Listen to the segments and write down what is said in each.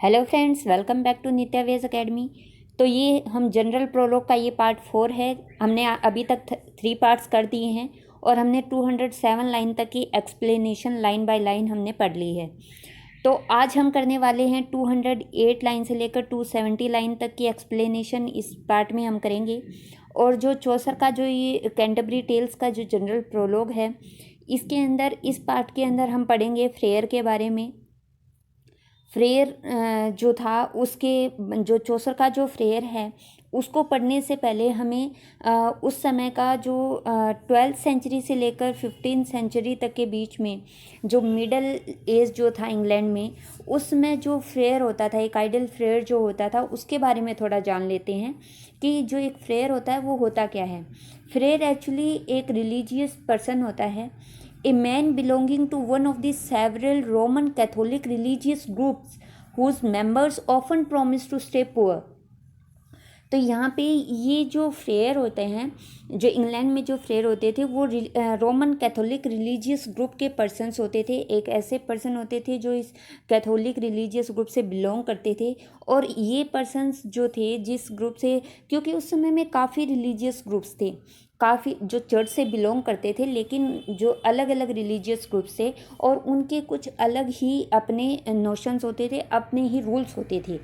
Hello friends, welcome back to Nitya Veg Academy. तो ये हम जनरल प्रोलॉग का ये पार्ट 4 है। हमने अभी तक 3 पार्ट्स कर दिए हैं और हमने 207 लाइन तक की एक्सप्लेनेशन लाइन बाय लाइन हमने पढ़ ली है। तो आज हम करने वाले हैं 208 लाइन से लेकर 270 लाइन तक की एक्सप्लेनेशन इस पार्ट में हम करेंगे। और जो चौसर का जो ये कैंटरबरी टेल्स का जो जनरल प्रोलॉग है, इसके अंदर इस पार्ट के अंदर हम पढ़ेंगे फ्रेयर के बारे में। फ्रेयर जो था उसके जो चौसर का जो फ्रेयर है उसको पढ़ने से पहले हमें उस समय का जो 12th सेंचुरी से लेकर 15th सेंचुरी तक के बीच में जो मिडल एज जो था इंग्लैंड में, उसमें जो फ्रेयर होता था, एक आइडल फ्रेयर जो होता था, उसके बारे में थोड़ा जान लेते हैं कि जो एक फ्रेयर होता है वो होता क्या है। फ्रेयर एक्चुअली एक रिलीजियस पर्सन होता है, a man belonging to one of the several Roman Catholic religious groups whose members often promise to stay poor। तो यहाँ पे ये जो फ्रेयर होते हैं, जो इंग्लैंड में जो फ्रेयर होते थे, वो रोमन कैथोलिक रिलीजियस ग्रुप के पर्सन्स होते थे। एक ऐसे पर्सन होते थे जो इस कैथोलिक रिलीजियस ग्रुप से बिलोंग करते थे। और ये पर्सन्स जो थे जिस ग्रुप से, क्योंकि उस समय में काफ़ी रिलीजियस ग्रुप्स थे, काफ़ी जो चर्च से बिलोंग करते थे, लेकिन जो अलग अलग रिलीजियस ग्रुप्स थे और उनके कुछ अलग ही अपने नोशंस होते थे, अपने ही रूल्स होते थे।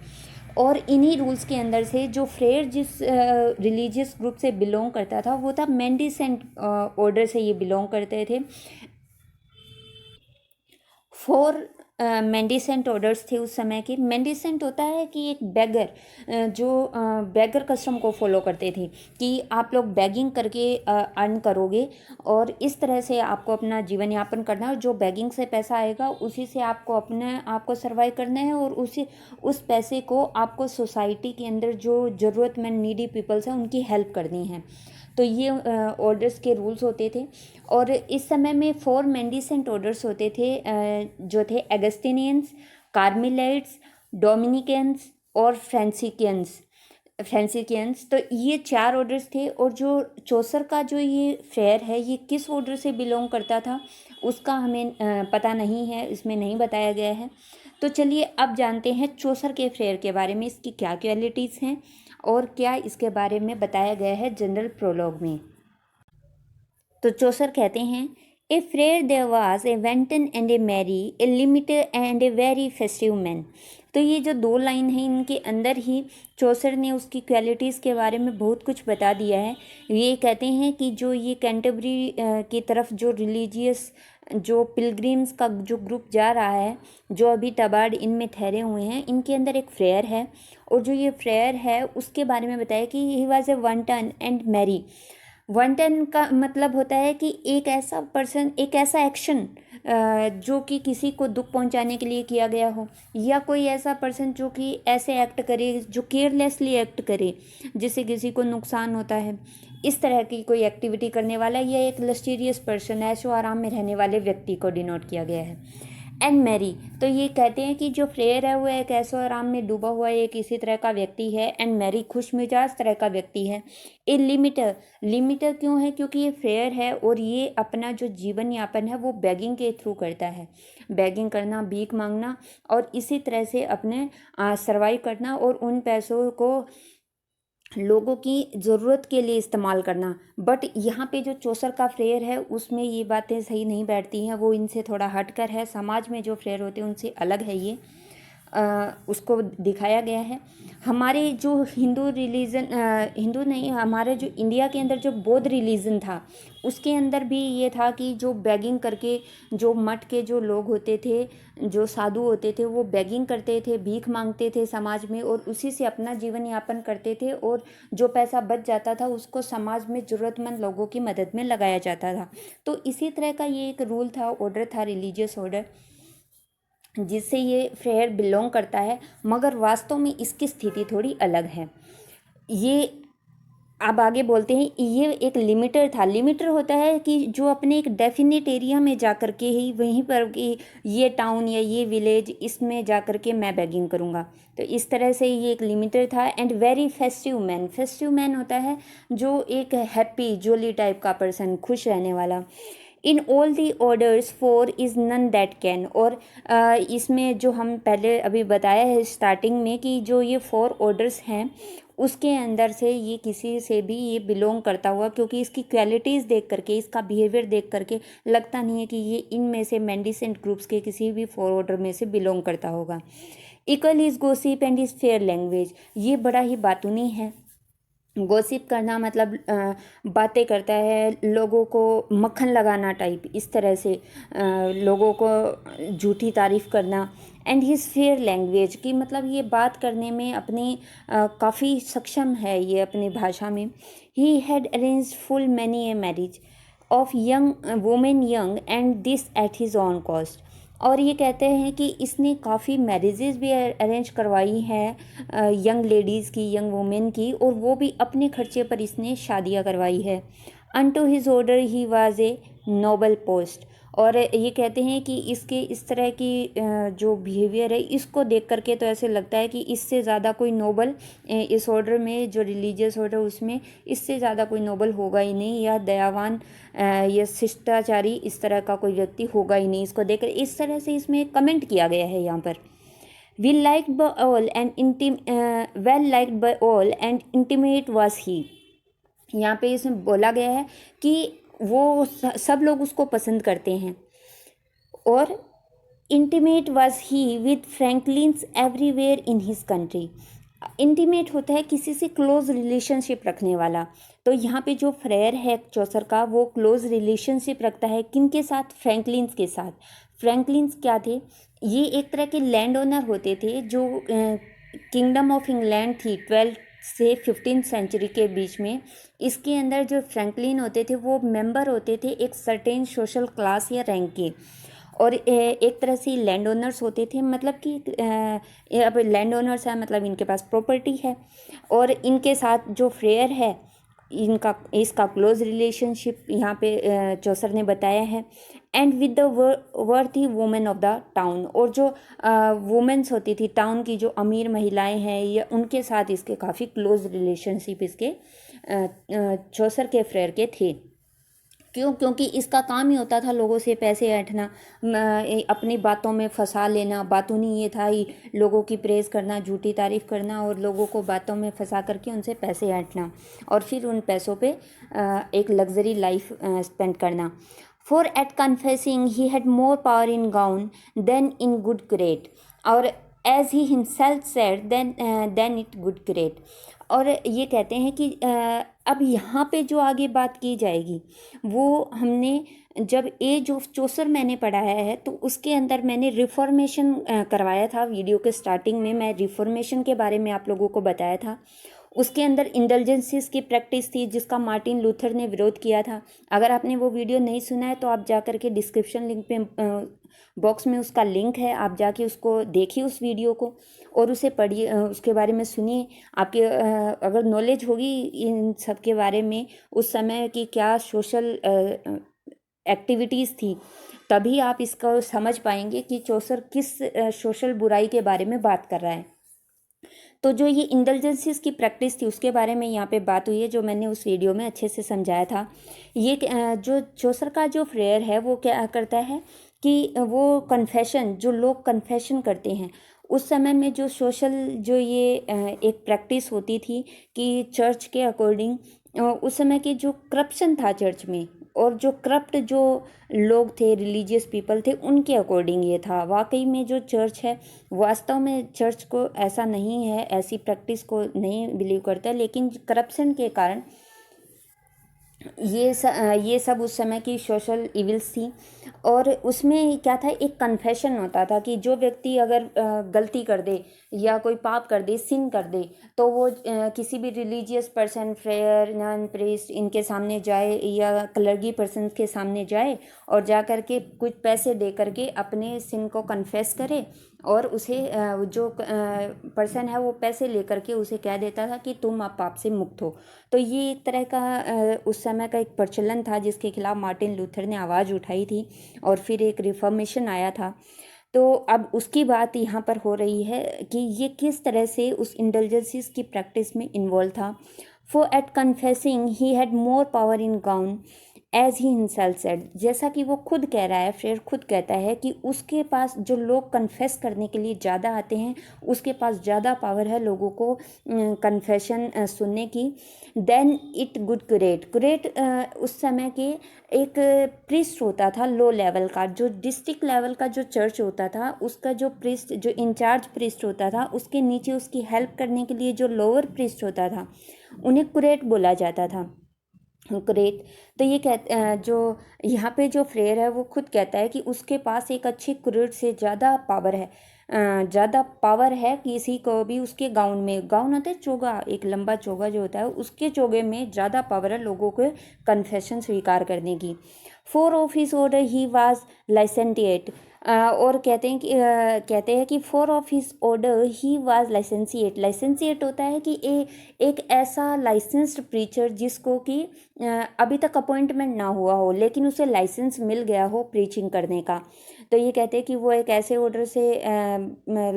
और इन्हीं रूल्स के अंदर से जो फ्रेयर जिस रिलीजियस ग्रुप से बिलोंग करता था वो था मेंडिसेंट ऑर्डर से ये बिलोंग करते थे। 4 मेंडिसेंट ऑर्डर्स थे उस समय के। मेंडिसेंट होता है कि एक बेगर, जो बेगर कस्टम को फॉलो करते थे कि आप लोग बेगिंग करके अर्न करोगे और इस तरह से आपको अपना जीवन यापन करना है। जो बेगिंग से पैसा आएगा उसी से आपको सर्वाइव करना है और उस पैसे को आपको सोसाइटी के अंदर जो ज़रूरतमंद नीडी पीपल्स हैं उनकी हेल्प करनी है। तो ये ऑर्डर्स के रूल्स होते थे। और इस समय में 4 मेंडिसेंट ऑर्डर्स होते थे, जो थे एगस्टिनियंस, कार्मेलाइट्स, डोमिनिकन्स और फ्रेंसिकियंस। तो ये 4 ऑर्डर्स थे। और जो चौसर का जो ये फ्रेयर है, ये किस ऑर्डर से बिलोंग करता था उसका हमें पता नहीं है, इसमें नहीं बताया गया है। तो चलिए अब जानते हैं चौसर के फ्रेयर के बारे में, इसकी क्या क्वालिटीज़ हैं और क्या इसके बारे में बताया गया है जनरल प्रोलॉग में। तो चौसर कहते हैं, a friar there was a wanton and a merry, a limiter and a very festive man. तो ये जो 2 लाइन है, इनके अंदर ही चौसर ने उसकी क्वालिटीज़ के बारे में बहुत कुछ बता दिया है। ये कहते हैं कि जो ये कैंटरबरी की तरफ जो रिलीजियस जो पिलग्रिम्स का जो ग्रुप जा रहा है, जो अभी टबार्ड इनमें ठहरे हुए हैं, इनके अंदर एक फ्रेयर है। और जो ये फ्रेयर है उसके बारे में बताया कि he was a wanton and merry. Wanton का मतलब होता है कि एक ऐसा पर्सन, एक ऐसा एक्शन जो कि किसी को दुख पहुंचाने के लिए किया गया हो, या कोई ऐसा पर्सन जो कि ऐसे एक्ट करे, जो केयरलेसली एक्ट करे जिससे किसी को नुकसान होता है, इस तरह की कोई एक्टिविटी करने वाला, या एक लस्टीरियस पर्सन, ऐशो आराम में रहने वाले व्यक्ति को डिनोट किया गया है। एंड मैरी, तो ये कहते हैं कि जो फ्रेयर है वो एक ऐशो आराम में डूबा हुआ एक इसी तरह का व्यक्ति है। एंड मैरी खुश मिजाज तरह का व्यक्ति है। ए लिमिटर, लिमिटर क्यों है? क्योंकि ये फ्रेयर है और ये अपना जो जीवन यापन है वो बेगिंग के थ्रू करता है। बेगिंग करना, भीख मांगना और इसी तरह से अपने सर्वाइव करना और उन पैसों को लोगों की ज़रूरत के लिए इस्तेमाल करना। बट यहाँ पे जो चौसर का फ्रेयर है उसमें ये बातें सही नहीं बैठती हैं, वो इनसे थोड़ा हटकर है। समाज में जो फ्रेयर होते हैं उनसे अलग है ये, उसको दिखाया गया है। हमारे जो हिंदू रिलीजन, हिंदू नहीं, हमारे जो इंडिया के अंदर जो बौद्ध रिलीजन था उसके अंदर भी ये था कि जो बेगिंग करके, जो मठ के जो लोग होते थे, जो साधु होते थे, वो बेगिंग करते थे, भीख मांगते थे समाज में और उसी से अपना जीवन यापन करते थे। और जो पैसा बच जाता था उसको समाज में ज़रूरतमंद लोगों की मदद में लगाया जाता था। तो इसी तरह का ये एक रूल था, ऑर्डर था, रिलीजियस ऑर्डर, जिससे ये फ्रेयर बिलोंग करता है। मगर वास्तव में इसकी स्थिति थोड़ी अलग है। ये अब आगे बोलते हैं, ये एक लिमिटर था। लिमिटर होता है कि जो अपने एक डेफिनेट एरिया में जा कर के ही वहीं पर कि ये टाउन या ये विलेज, इसमें जा कर के मैं बेगिंग करूँगा। तो इस तरह से ये एक लिमिटर था। And very festive man, festive man होता है जो एक हैप्पी जोली टाइप का पर्सन, खुश रहने वाला। In all the orders for is nun that can. और इसमें जो हम पहले अभी बताया है स्टार्टिंग में कि जो ये 4 ऑर्डर्स हैं उसके अंदर से ये किसी से भी ये बिलोंग करता हुआ, क्योंकि इसकी क्वालिटीज़ देख करके, इसका बिहेवियर देख करके लगता नहीं है कि ये इनमें से मेंडिसेंट ग्रुप्स के किसी भी 4 ऑर्डर में से बिलोंग करता होगा। Equal is gossip and is fair language, ये बड़ा ही बातूनी है। गॉसिप करना मतलब बातें करता है, लोगों को मक्खन लगाना टाइप, इस तरह से लोगों को झूठी तारीफ़ करना। एंड हिज फेयर लैंग्वेज की मतलब ये बात करने में अपनी काफ़ी सक्षम है ये अपनी भाषा में। He had arrange full many a marriage of young women young and this at his on cost. और ये कहते हैं कि इसने काफ़ी मैरिजेस भी अरेंज करवाई हैं यंग लेडीज़ की, यंग वुमेन की, और वो भी अपने खर्चे पर इसने शादियां करवाई है। Unto his order he was a noble post. और ये कहते हैं कि इसके इस तरह की जो बिहेवियर है इसको देख करके तो ऐसे लगता है कि इससे ज़्यादा कोई नोबल इस ऑर्डर में, जो रिलीजियस ऑर्डर उसमें इससे ज़्यादा कोई नोबल होगा ही नहीं, या दयावान या शिष्टाचारी इस तरह का कोई व्यक्ति होगा ही नहीं। इसको देखकर इस तरह से इसमें कमेंट किया गया है यहाँ पर। Well liked by all and intimate was he. यहाँ पे इसमें बोला गया है कि वो सब लोग उसको पसंद करते हैं। और intimate was he with फ्रैंकलिन्स everywhere in his country. Intimate होता है किसी से क्लोज रिलेशनशिप रखने वाला। तो यहाँ पे जो फ्रेयर है चौसर का, वो क्लोज रिलेशनशिप रखता है किन के साथ? फ्रैंकलिन्स के साथ। फ्रैंकलिन्स क्या थे? ये एक तरह के लैंड ओनर होते थे जो किंगडम ऑफ इंग्लैंड थी 12 से 15 सेंचुरी के बीच में। इसके अंदर जो फ्रैंकलिन होते थे वो मेंबर होते थे एक सर्टेन सोशल क्लास या रैंक के, और एक तरह से लैंड ओनर्स होते थे। मतलब कि अब लैंड ओनर्स है मतलब इनके पास प्रॉपर्टी है, और इनके साथ जो फ्रेयर है इसका क्लोज रिलेशनशिप यहाँ पे चौसर ने बताया है। And with the worthy women of the town. और जो वुमेन्स होती थी टाउन की, जो अमीर महिलाएं हैं, या उनके साथ इसके काफ़ी क्लोज रिलेशनशिप इसके चौसर के फ्रेयर के थे। क्यों? क्योंकि इसका काम ही होता था लोगों से पैसे ऐंठना, अपनी बातों में फंसा लेना। बातूनी ये था ही लोगों की प्रेज़ करना, झूठी तारीफ़ करना, और लोगों को बातों में फंसा करके उनसे पैसे ऐंठना, और फिर उन पैसों पे एक लग्जरी लाइफ स्पेंड करना। For at confessing he had more power in gown than in good great, और as he himself said than it good great. और ये कहते हैं कि अब यहाँ पे जो आगे बात की जाएगी वो हमने जब एज ऑफ चौसर मैंने पढ़ाया है तो उसके अंदर मैंने रिफॉर्मेशन करवाया था। वीडियो के स्टार्टिंग में मैं रिफॉर्मेशन के बारे में आप लोगों को बताया था। उसके अंदर इंडल्जेंसीज की प्रैक्टिस थी जिसका मार्टिन लूथर ने विरोध किया था। अगर आपने वो वीडियो नहीं सुना है तो आप जा कर के डिस्क्रिप्शन लिंक पे बॉक्स में उसका लिंक है, आप जाके उसको देखिए उस वीडियो को और उसे पढ़िए, उसके बारे में सुनिए। आपके अगर नॉलेज होगी इन सब के बारे में, उस समय की क्या सोशल एक्टिविटीज़ थी, तभी आप इसको समझ पाएंगे कि चौसर किस सोशल बुराई के बारे में बात कर रहा है। तो जो ये इंडल्जेंसीज की प्रैक्टिस थी उसके बारे में यहाँ पे बात हुई है, जो मैंने उस वीडियो में अच्छे से समझाया था। ये जो चौसर का जो फ्रेयर है वो क्या करता है कि वो कन्फेशन, जो लोग कन्फेशन करते हैं उस समय में जो सोशल जो ये एक प्रैक्टिस होती थी कि चर्च के अकॉर्डिंग उस समय के जो करप्शन था चर्च में, और जो करप्ट जो लोग थे, रिलीजियस पीपल थे, उनके अकॉर्डिंग ये था। वाकई में जो चर्च है वास्तव में चर्च को ऐसा नहीं है, ऐसी प्रैक्टिस को नहीं बिलीव करता, लेकिन करप्शन के कारण ये सब उस समय की सोशल इविल्स थी। और उसमें क्या था, एक कन्फेशन होता था कि जो व्यक्ति अगर गलती कर दे या कोई पाप कर दे, सिन कर दे, तो वो किसी भी religious person, prayer, nun, priest, इनके सामने जाए या क्लर्गी पर्सन के सामने जाए और जा कर के कुछ पैसे दे करके अपने सिन को कन्फेस करे, और उसे जो पर्सन है वो पैसे लेकर के उसे कह देता था कि तुम अब पाप से मुक्त हो। तो ये एक तरह का उस समय का एक प्रचलन था जिसके खिलाफ मार्टिन लूथर ने आवाज़ उठाई थी, और फिर एक रिफॉर्मेशन आया था। तो अब उसकी बात यहाँ पर हो रही है कि ये किस तरह से उस इंडल्जेंसीज की प्रैक्टिस में इन्वॉल्व था। For at confessing he had more power in gown as he himself said, जैसा कि वो खुद कह रहा है, फ्रेयर खुद कहता है कि उसके पास जो लोग कन्फेस करने के लिए ज़्यादा आते हैं, उसके पास ज़्यादा पावर है लोगों को कन्फेशन सुनने की। देन इट गुड कुरेट उस समय के एक प्रिस्ट होता था लो लेवल का, जो डिस्ट्रिक्ट लेवल का जो चर्च होता था उसका जो प्रिस्ट, जो इंचार्ज प्रिस्ट होता था, उसके नीचे उसकी हेल्प करने के लिए जो लोअर प्रिस्ट होता था, उन्हें कुरेट बोला जाता था। ग्रेट। तो ये जो यहाँ पे जो फ्रेयर है वो खुद कहता है कि उसके पास एक अच्छी कुरेट से ज़्यादा पावर है, ज़्यादा पावर है किसी को भी उसके गाउन में, गाउन होता है चोगा, एक लंबा चोगा जो होता है, उसके चोगे में ज़्यादा पावर है लोगों को कन्फेशन स्वीकार करने की। For of his order he was licentiate, और कहते हैं कि for of his order he was licentiate. Licentiate होता है कि एक ऐसा लाइसेंस्ड प्रीचर जिसको कि अभी तक अपॉइंटमेंट ना हुआ हो लेकिन उसे लाइसेंस मिल गया हो प्रीचिंग करने का। तो ये कहते हैं कि वो एक ऐसे ऑर्डर से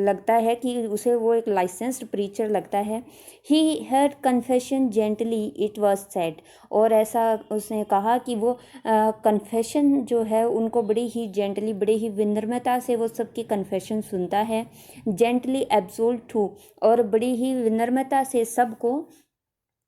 लगता है कि उसे वो एक लाइसेंस्ड प्रीचर लगता है। He heard confession gently it was said, और ऐसा उसने कहा कि वो कन्फेशन जो है उनको बड़ी ही जेंटली, बड़ी ही विनम्रता से वो सबकी कन्फेशन सुनता है। जेंटली एब्सोल्व टू, और बड़ी ही विनम्रता से सबको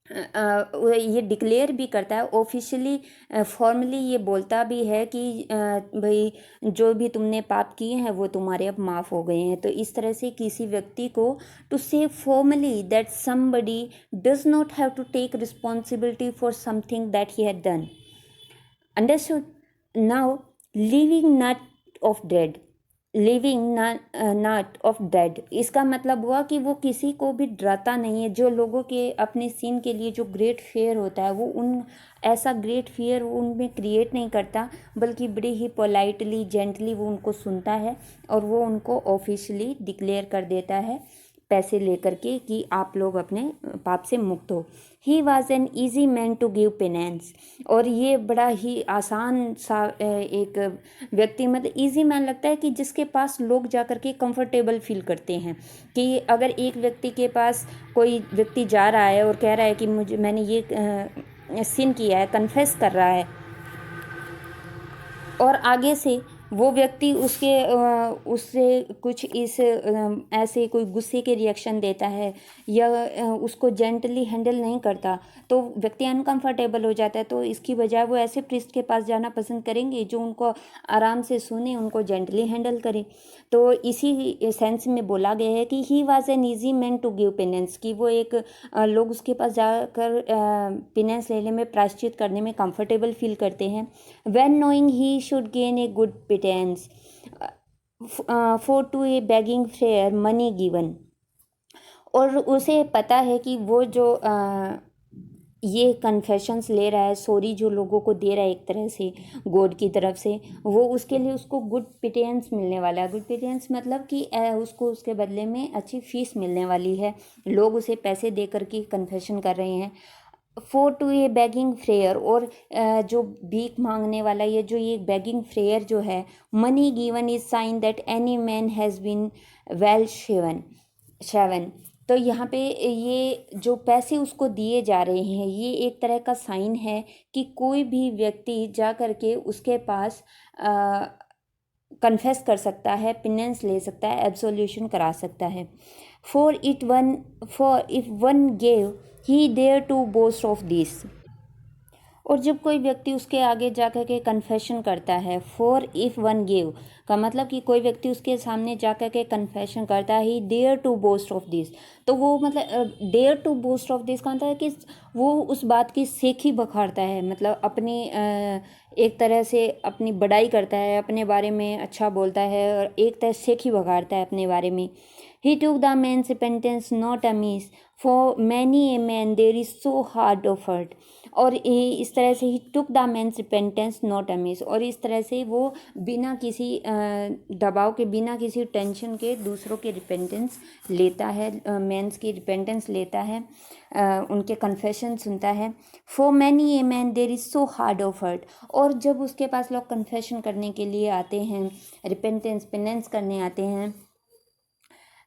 ये डिक्लेयर भी करता है ऑफिशियली, फॉर्मली ये बोलता भी है कि भाई जो भी तुमने पाप किए हैं वो तुम्हारे अब माफ़ हो गए हैं। तो इस तरह से किसी व्यक्ति को टू से formally that somebody does not have to take responsibility for something that he had done. Understood? Now living not of dead, living not of dead, इसका मतलब हुआ कि वो किसी को भी डराता नहीं है। जो लोगों के अपने सीन के लिए जो ग्रेट फियर होता है वो उन ऐसा ग्रेट फियर वो उनमें क्रिएट नहीं करता, बल्कि बड़ी ही पोलाइटली जेंटली वो उनको सुनता है और वो उनको ऑफिशियली डिक्लेयर कर देता है पैसे लेकर के कि आप लोग अपने पाप से मुक्त हो। He was an easy man to give penance, और ये बड़ा ही आसान सा एक व्यक्ति, मतलब ईजी मैन लगता है कि जिसके पास लोग जा कर के कंफर्टेबल फील करते हैं। कि अगर एक व्यक्ति के पास कोई व्यक्ति जा रहा है और कह रहा है कि मैंने ये सिन किया है, कन्फेस कर रहा है, और आगे से वो व्यक्ति उससे कुछ ऐसे कोई गुस्से के रिएक्शन देता है या उसको जेंटली हैंडल नहीं करता, तो व्यक्ति अनकंफर्टेबल हो जाता है। तो इसकी बजाय वो ऐसे प्रीस्ट के पास जाना पसंद करेंगे जो उनको आराम से सुने, उनको जेंटली हैंडल करे। तो इसी सेंस में बोला गया है कि he was an easy man to give penance, कि वो एक लोग उसके पास जाकर पेनेंस लेने में, प्रायश्चित करने में कंफर्टेबल फील करते हैं। When knowing he should gain a good pittance for to a begging friar money given, और उसे पता है कि वो जो ये कन्फेशंस ले रहा है, सॉरी जो लोगों को दे रहा है एक तरह से गॉड की तरफ से, वो उसके लिए उसको गुड पिटेंस मिलने वाला है। गुड पिटेंस मतलब कि उसको उसके बदले में अच्छी फीस मिलने वाली है, लोग उसे पैसे दे कर के कन्फेशन कर रहे हैं। For to a begging friar, और जो भीख मांगने वाला, ये जो ये बेगिंग फ्रेयर जो है, money given is sign that any man has been well shriven. तो यहाँ पे ये जो पैसे उसको दिए जा रहे हैं ये एक तरह का साइन है कि कोई भी व्यक्ति जा कर के उसके पास कन्फेस कर सकता है, पेनेंस ले सकता है, एब्सोल्यूशन करा सकता है। For if one gave he dare to boast of this, और जब कोई व्यक्ति उसके आगे जाकर के कन्फेशन करता है, फॉर इफ़ वन गिव का मतलब कि कोई व्यक्ति उसके सामने जाकर के कन्फेशन करता है, he dare to boast of this, तो वो मतलब dare to boast of this का मतलब है कि वो उस बात की सेखी बखारता है, मतलब अपनी एक तरह से अपनी बड़ाई करता है, अपने बारे में अच्छा बोलता है और एक तरह सेखी बखारता है अपने बारे में। He took the man's repentance not amiss, for many a man there is so hard of heart, और इस तरह से he took the man's repentance not amiss, और इस तरह से वो बिना किसी दबाव के, बिना किसी टेंशन के दूसरों के रिपेंटेंस लेता है, मैंस की रिपेंटेंस लेता है, उनके कन्फेशन सुनता है। For many a man there is so hard of heart, और जब उसके पास लोग कन्फेशन करने के लिए आते हैं, रिपेंटेंस पेनेंस करने आते हैं,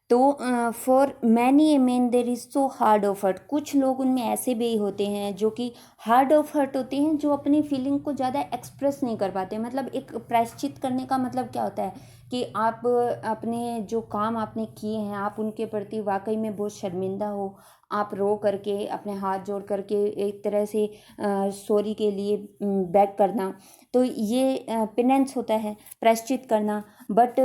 तो for many a man there is so hard of heart, कुछ लोग उनमें ऐसे भी होते हैं जो कि हार्ड ऑफ हर्ट होते हैं, जो अपनी फीलिंग को ज़्यादा एक्सप्रेस नहीं कर पाते। मतलब एक प्रायश्चित करने का मतलब क्या होता है कि आप अपने जो काम आपने किए हैं, आप उनके प्रति वाकई में बहुत शर्मिंदा हो, आप रो करके अपने हाथ जोड़ करके एक तरह से सॉरी के लिए बैक करना, तो ये पेनेंस होता है, प्रायश्चित करना। बट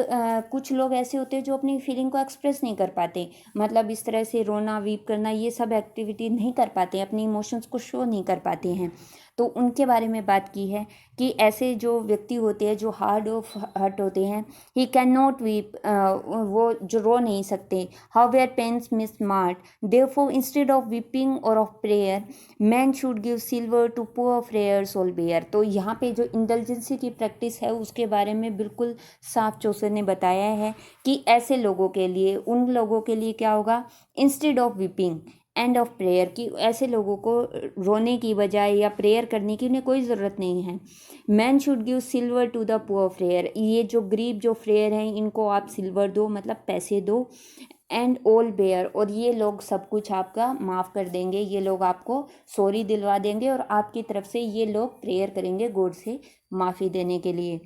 कुछ लोग ऐसे होते हैं जो अपनी फीलिंग को एक्सप्रेस नहीं कर पाते, मतलब इस तरह से रोना वीप करना ये सब एक्टिविटी नहीं कर पाते, अपने इमोशंस को शो नहीं कर पाते हैं। तो उनके बारे में बात की है कि ऐसे जो व्यक्ति होते हैं जो हार्ड ऑफ हर्ट होते हैं, ही कैन नॉट वीप, वो जो रो नहीं सकते। How where pains miss smart, therefore instead of weeping और of prayer man should give silver to poor friar soul bare. तो यहाँ पे जो इंडल्जेंसी की प्रैक्टिस है उसके बारे में बिल्कुल साफ चौसर ने बताया है कि ऐसे लोगों के लिए, उन लोगों के लिए क्या होगा, instead of weeping end of prayer, कि ऐसे लोगों को रोने की बजाय या प्रेयर करने की उन्हें कोई ज़रूरत नहीं है। Man should give silver to the poor friar, ये जो गरीब जो फ्रेयर हैं इनको आप सिल्वर दो, मतलब पैसे दो। एंड ऑल बेयर, और ये लोग सब कुछ आपका माफ़ कर देंगे, ये लोग आपको सॉरी दिलवा देंगे और आपकी तरफ से ये लोग प्रेयर करेंगे गॉड से माफ़ी देने के लिए।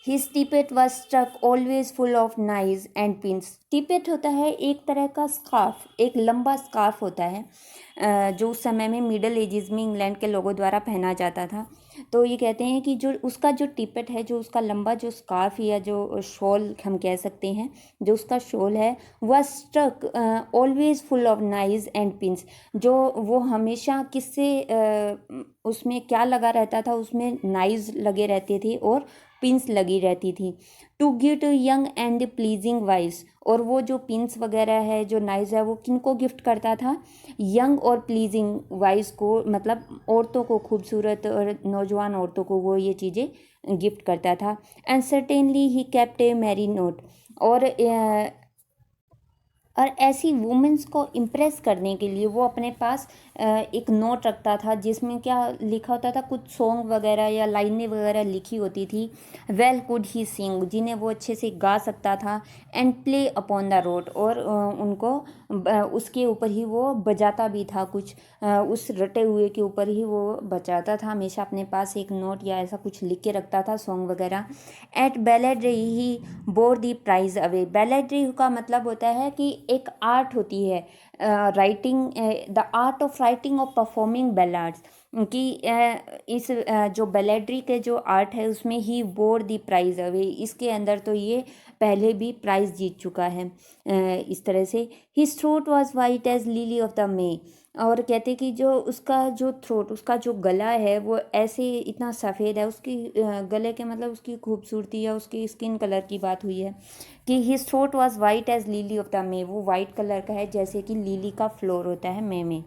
His tippet was stuck always full of knives and pins. टिपेट होता है एक तरह का स्कार्फ, एक लंबा स्कार्फ होता है जो उस समय में मिडल एजेस में इंग्लैंड के लोगों द्वारा पहना जाता था। तो ये कहते हैं कि जो उसका जो टिपेट है, जो उसका लंबा जो स्कार्फ या जो शॉल हम कह सकते हैं, जो उसका शॉल है वह stuck always full of knives and pins, जो वो हमेशा किससे उसमें क्या लगा रहता था, उसमें नाइव्स लगे रहते थे और पिंस लगी रहती थी। To gift young and pleasing wives, और वो जो पिंस वगैरह है, जो नाइव्स है, वो किनको गिफ्ट करता था, यंग और प्लीजिंग वाइफ्स को, मतलब औरतों को, खूबसूरत और नौजवान औरतों को वो ये चीज़ें गिफ्ट करता था। And certainly he kept a merry note, और ऐसी वुमेंस को इम्प्रेस करने के लिए वो अपने पास एक नोट रखता था जिसमें क्या लिखा होता था, कुछ सॉन्ग वगैरह या लाइनें वगैरह लिखी होती थी। वेल कुड ही सिंग, जिन्हें वो अच्छे से गा सकता था। And play upon the road, और उनको उसके ऊपर ही वो बजाता भी था, कुछ उस रटे हुए के ऊपर ही वो बजाता था, हमेशा अपने पास एक नोट या ऐसा कुछ लिख के रखता था, सॉन्ग वगैरह। एट बैलेड्री ही बोर दी प्राइज अवे, बैलेड्री का मतलब होता है कि एक आर्ट होती है writing, the art of writing और परफॉर्मिंग बैलाड्स, कि इस जो बैलेड्री के जो आर्ट है उसमें ही बोर दी प्राइज अवे, इसके अंदर तो ये पहले भी प्राइज़ जीत चुका है। इस तरह से his throat was white as lily of the May, और कहते कि जो उसका जो थ्रोट, उसका जो गला है वो ऐसे इतना सफ़ेद है, उसकी गले के मतलब उसकी खूबसूरती या उसकी स्किन कलर की बात हुई है कि his throat was white as lily of the May, वो वाइट कलर का है जैसे कि लिली का फ्लोर होता है मे में।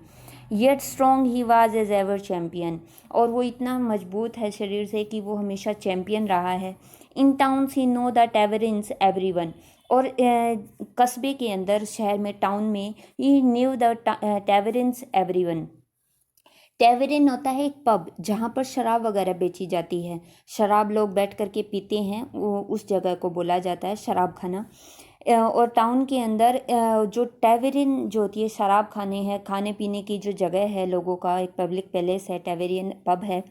Yet strong he was as ever champion, और वो इतना मजबूत है शरीर से कि वो हमेशा चैम्पियन रहा है। In towns he know the taverns every one, और कस्बे के अंदर, शहर में, टाउन में, he knew the taverns every one. Tavern होता है एक पब जहाँ पर शराब वगैरह बेची जाती है, शराब लोग बैठ करके पीते हैं, वो उस जगह को बोला जाता है शराब खाना। और टाउन के अंदर जो टैवरिन जो होती है, शराब खाने हैं, खाने पीने की जो जगह है लोगों का, एक पब्लिक पैलेस है, टैवरियन पब है।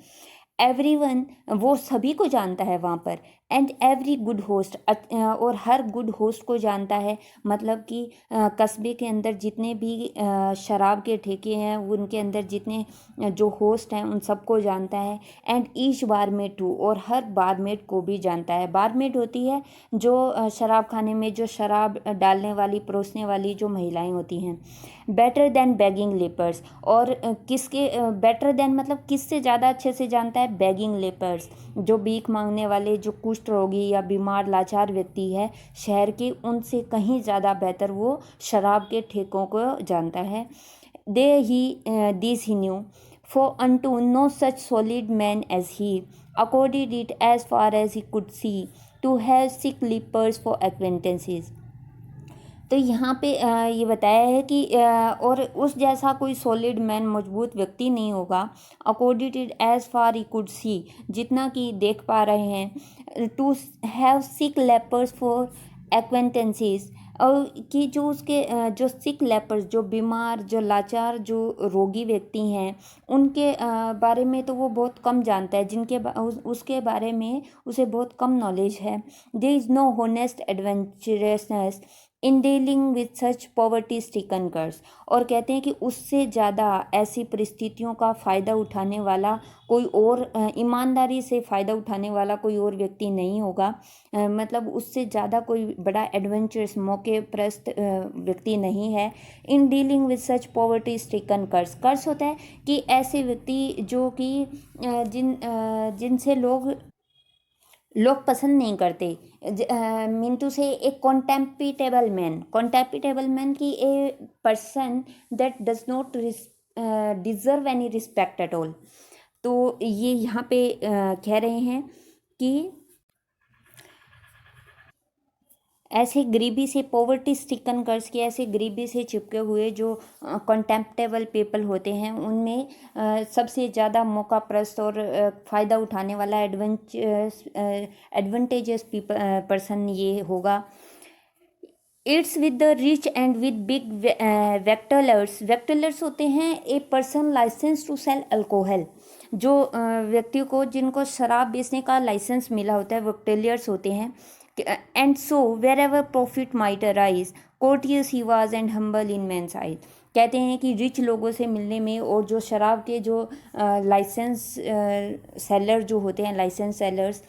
एवरीवन, वो सभी को जानता है वहाँ पर। एंड एवरी गुड होस्ट, और हर गुड होस्ट को जानता है, मतलब कि कस्बे के अंदर जितने भी शराब के ठेके हैं, उनके अंदर जितने जो होस्ट हैं उन सबको जानता है। एंड ईच बारमेड टू, और हर बारमेड को भी जानता है। बारमेड होती है जो शराब खाने में जो शराब डालने वाली, परोसने वाली जो महिलाएं होती हैं। बेटर देन बेगिंग लेपर्स, और किसके बेटर देन मतलब किससे ज़्यादा अच्छे से जानता है, बेगिंग लेपर्स, जो भीख मांगने वाले, जो कुष्ठ रोगी या बीमार लाचार व्यक्ति है शहर के, उनसे कहीं ज़्यादा बेहतर वो शराब के ठेकों को जानता है। They he this he knew, for unto no such solid man as he according it as far as he could see to have sick lepers for acquaintances. तो यहाँ पे ये बताया है कि और उस जैसा कोई सॉलिड मैन, मजबूत व्यक्ति नहीं होगा, according it as far he could see, जितना कि देख पा रहे हैं, to have sick lepers for acquaintances, और कि जो उसके जो सिक लेपर्स, जो बीमार, जो लाचार, जो रोगी व्यक्ति हैं, उनके बारे में तो वो बहुत कम जानता है, उसके बारे में उसे बहुत कम नॉलेज है। There is no honest adventurousness in dealing with such poverty stricken curs. और कहते हैं कि उससे ज़्यादा ऐसी परिस्थितियों का फ़ायदा उठाने वाला कोई और, ईमानदारी से फ़ायदा उठाने वाला कोई और व्यक्ति नहीं होगा। मतलब उससे ज़्यादा कोई बड़ा एडवेंचरस, मौके प्रस्त व्यक्ति नहीं है in dealing with such poverty stricken curs. Curs होता है कि ऐसे व्यक्ति जो कि जिनसे लोग पसंद नहीं करते। मीन से एक कॉन्टेम्पिटेबल मैन की a person that does not deserve any respect at all. तो ये यहाँ पे कह रहे हैं कि ऐसे गरीबी से, पॉवर्टी स्टिकन कर्स के ऐसे गरीबी से चिपके हुए जो कॉन्टेम्प्टेबल पीपल होते हैं, उनमें सबसे ज़्यादा मौका प्रस्त और फ़ायदा उठाने वाला एडवेंटेजस पर्सन ये होगा। It's with the rich and with big victuallers. Victuallers होते हैं a person licence to sell alcohol. जो व्यक्ति को, जिनको शराब बेचने का लाइसेंस मिला होता है, वेक्टेलियर्स होते हैं। And so wherever profit might arise courteous he was and humble in man's eyes. कहते हैं कि रिच लोगों से मिलने में, और जो शराब के जो लाइसेंस सेलर जो होते हैं, लाइसेंस सेलर्स,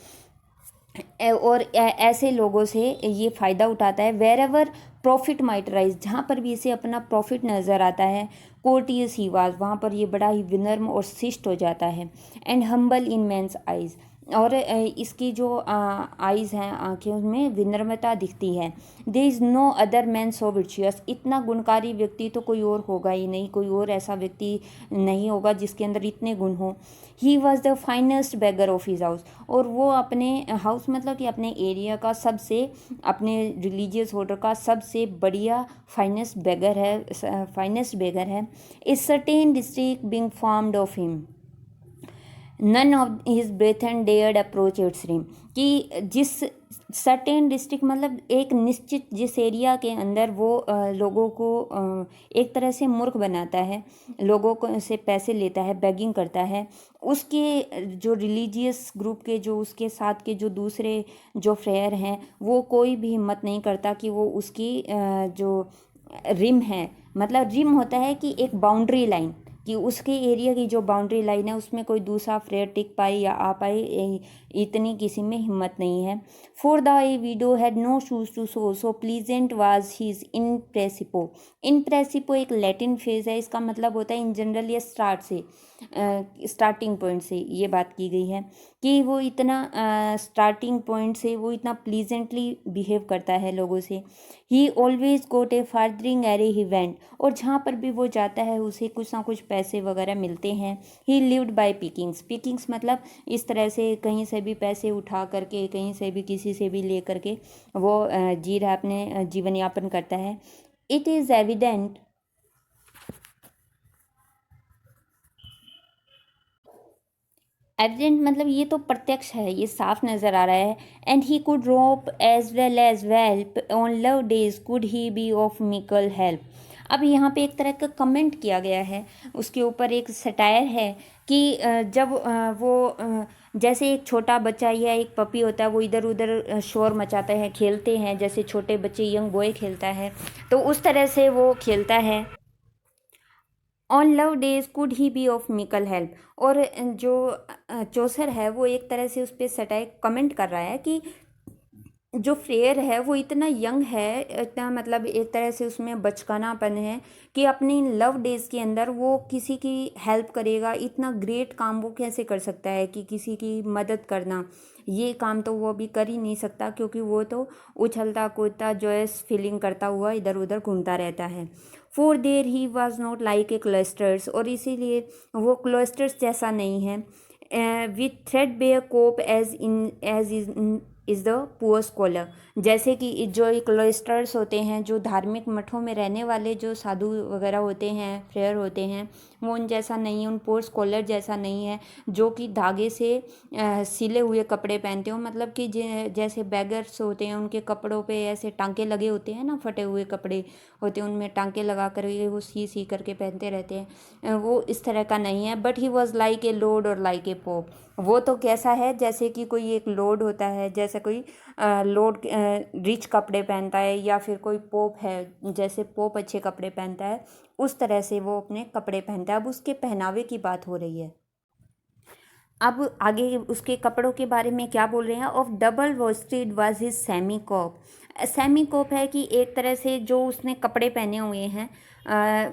और ऐसे लोगों से ये फ़ायदा उठाता है। Wherever profit might rise, जहाँ पर भी इसे अपना प्रॉफिट नज़र आता है, कोर्टियस ही वाज, वहाँ पर ये बड़ा ही विनम्र और शिष्ट हो जाता है। And humble in man's eyes, और इसकी जो आइज़ हैं, आँखें, उनमें विनम्रता दिखती है। There is no other man so virtuous. इतना गुणकारी व्यक्ति तो कोई और होगा ही नहीं, कोई और ऐसा व्यक्ति नहीं होगा जिसके अंदर इतने गुण हो। He was the finest beggar of his house. और वो अपने हाउस, मतलब कि अपने एरिया का सबसे, अपने रिलीजियस ऑर्डर का सबसे बढ़िया फाइनेस्ट बेगर है। A certain district being farmed of him, none of his brethren dared approach its rim. कि जिस सर्टेन डिस्ट्रिक्ट, मतलब एक निश्चित जिस एरिया के अंदर वो लोगों को एक तरह से मूर्ख बनाता है, लोगों को से पैसे लेता है, बेगिंग करता है, उसके जो रिलीजियस ग्रुप के, जो उसके साथ के जो दूसरे जो फ्रेयर हैं, वो कोई भी हिम्मत नहीं करता कि वो उसकी जो रिम है, मतलब रिम होता है कि एक बाउंड्री लाइन, कि उसके एरिया की जो बाउंड्री लाइन है उसमें कोई दूसरा फ्रेयर टिक पाए या आ पाए, इतनी किसी में हिम्मत नहीं है। For the a widow had no shoes to so pleasant was his in principio. In principio एक लैटिन फ्रेज है, इसका मतलब होता है इन जनरल, ये स्टार्टिंग पॉइंट से ये बात की गई है कि वो इतना स्टार्टिंग पॉइंट से वो इतना प्लीजेंटली बिहेव करता है लोगों से। He always got a farthing ere he went, और जहाँ पर भी वो जाता है उसे कुछ ना कुछ पैसे वगैरह मिलते हैं। ही लिव्ड बाय पिकिंग्स मतलब इस तरह से कहीं से भी पैसे उठा करके, कहीं से भी किसी से भी ले करके वो जी रहा, अपने जीवन यापन करता है। इट इज़ एविडेंट, एविडेंट मतलब ये तो प्रत्यक्ष है, ये साफ नज़र आ रहा है। And he could romp as well on love days could he be of mickle help. अब यहाँ पे एक तरह का कमेंट किया गया है, उसके ऊपर एक सटायर है कि जब जैसे एक छोटा बच्चा या एक पपी होता है, वो इधर उधर शोर मचाता है, खेलते हैं जैसे छोटे बच्चे, यंग बॉय खेलता है, तो उस तरह से वो खेलता है। On love days could he be of mickle help. और जो चौसर है वो एक तरह से उस पर सटाई कमेंट कर रहा है कि जो फ्रेयर है वो इतना यंग है, इतना मतलब एक तरह से उसमें बचकानापन है कि अपनी लव डेज के अंदर वो किसी की हेल्प करेगा। इतना ग्रेट काम वो कैसे कर सकता है कि किसी की मदद करना, ये काम तो वो अभी कर ही नहीं सकता, क्योंकि वो तो उछलता कूदता जॉयस फीलिंग करता हुआ इधर उधर घूमता रहता है। For there he was not like a cloisterers, और इसीलिए वो क्लस्टर्स जैसा नहीं है। With threadbare cope as is the poor scholar. जैसे कि जो क्लोइस्टर्स होते हैं, जो धार्मिक मठों में रहने वाले जो साधु वगैरह होते हैं, फ्रेयर होते हैं, वो उन जैसा नहीं है, उन पुअर स्कॉलर जैसा नहीं है जो कि धागे से सिले हुए कपड़े पहनते हो। मतलब कि जैसे बैगर्स होते हैं उनके कपड़ों पे ऐसे टांके लगे होते हैं ना, फटे हुए कपड़े होते हैं उनमें टांके लगा कर वो सी करके पहनते रहते हैं, वो इस तरह का नहीं है। But he was like a Lord और लाइक ए पोप। वो तो कैसा है, जैसे कि कोई एक लॉर्ड होता है, जैसे कोई लॉर्ड रिच कपड़े पहनता है, या फिर कोई पोप है जैसे पोप अच्छे कपड़े पहनता है, उस तरह से वो अपने कपड़े पहनता है। अब उसके पहनावे की बात हो रही है। अब आगे उसके कपड़ों के बारे में क्या बोल रहे हैं। Of double worsted was his semi cope. Semi cope है कि एक तरह से जो उसने कपड़े पहने हुए हैं,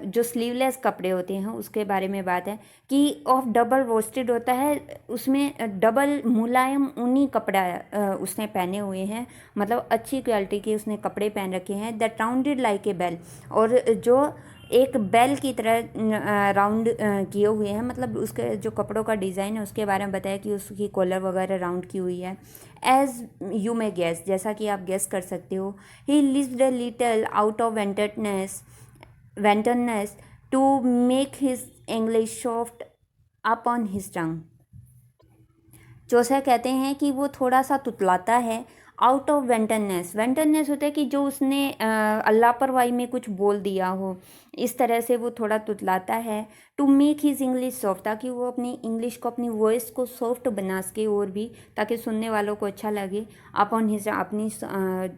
जो स्लीवलेस कपड़े होते हैं उसके बारे में बात है कि ऑफ डबल वॉस्टेड होता है, उसमें डबल मुलायम ऊनी कपड़ा उसने पहने हुए हैं, मतलब अच्छी क्वालिटी के उसने कपड़े पहन रखे हैं। That rounded like a bell, और जो एक बेल की तरह राउंड किए हुए हैं, मतलब उसके जो कपड़ों का डिज़ाइन है उसके बारे में बताया कि उसकी कॉलर वगैरह राउंड की हुई है। एज यू मे गेस, जैसा कि आप गेस कर सकते हो। He lived a little out of wantonness to make his English soft upon his tongue. Chaucer कहते हैं कि वो थोड़ा सा तुतलाता है, आउट ऑफ वेंटरनेस। वेंटरनेस होता है कि जो उसने लापरवाही में कुछ बोल दिया हो, इस तरह से वो थोड़ा तुतलाता है। To make his English soft, ताकि वो अपनी इंग्लिश को, अपनी वॉइस को सॉफ्ट बना सके और भी, ताकि सुनने वालों को अच्छा लगे। अपॉन हिज, अपनी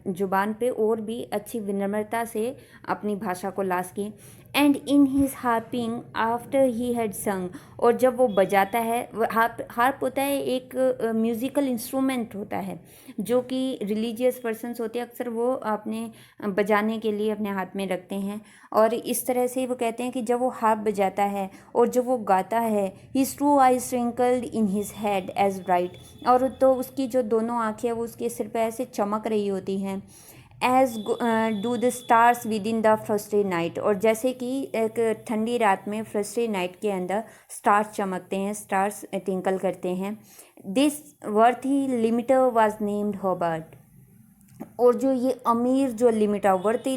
जुबान पे और भी अच्छी विनम्रता से अपनी भाषा को ला सके। And in his harping after he had संग, और जब वो बजाता है, हार्प होता है एक म्यूज़िकल इंस्ट्रूमेंट होता है जो कि रिलीजियस पर्सन्स होते हैं, अक्सर वो अपने बजाने के लिए अपने हाथ में रखते हैं। और इस तरह से वो कहते हैं कि जब वो हार्प बजाता है और जब वो गाता है, his true eyes twinkled in his head as bright, और तो उसकी जो दोनों आँखें वो उसके सिर पे ऐसे चमक रही होती हैं, as do the stars within the frosty night, और जैसे कि एक ठंडी रात में फ्रस्टी नाइट के अंदर स्टार्स चमकते हैं, स्टार्स ट्विंकल करते हैं। This worthy limiter was named Hobart, और जो ये अमीर जो लिमिटर, वर्दी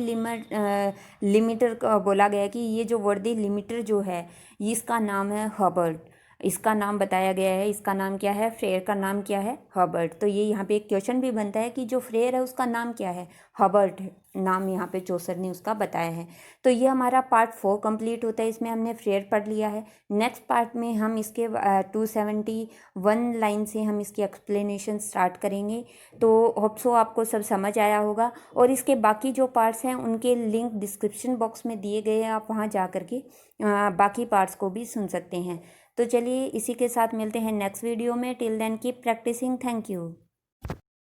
लिमिटर का बोला गया कि ये जो वर्दी लिमिटर जो है, इसका नाम है हर्बर्ट। इसका नाम बताया गया है, इसका नाम क्या है, फ्रेयर का नाम क्या है, हर्बर्ट। तो ये यहाँ पे एक क्वेश्चन भी बनता है कि जो फ्रेयर है उसका नाम क्या है, हर्बर्ट नाम यहाँ पे चौसर ने उसका बताया है। तो ये हमारा पार्ट 4 कंप्लीट होता है, इसमें हमने फ्रेयर पढ़ लिया है। नेक्स्ट पार्ट में हम इसके 271 लाइन से हम इसकी एक्सप्लेनेशन स्टार्ट करेंगे। तो होप सो आपको सब समझ आया होगा, और इसके बाकी जो पार्ट्स हैं उनके लिंक डिस्क्रिप्शन बॉक्स में दिए गए हैं, आप वहाँ जा कर के बाकी पार्ट्स को भी सुन सकते हैं। तो चलिए इसी के साथ मिलते हैं नेक्स्ट वीडियो में। Till then keep practising. Thank you.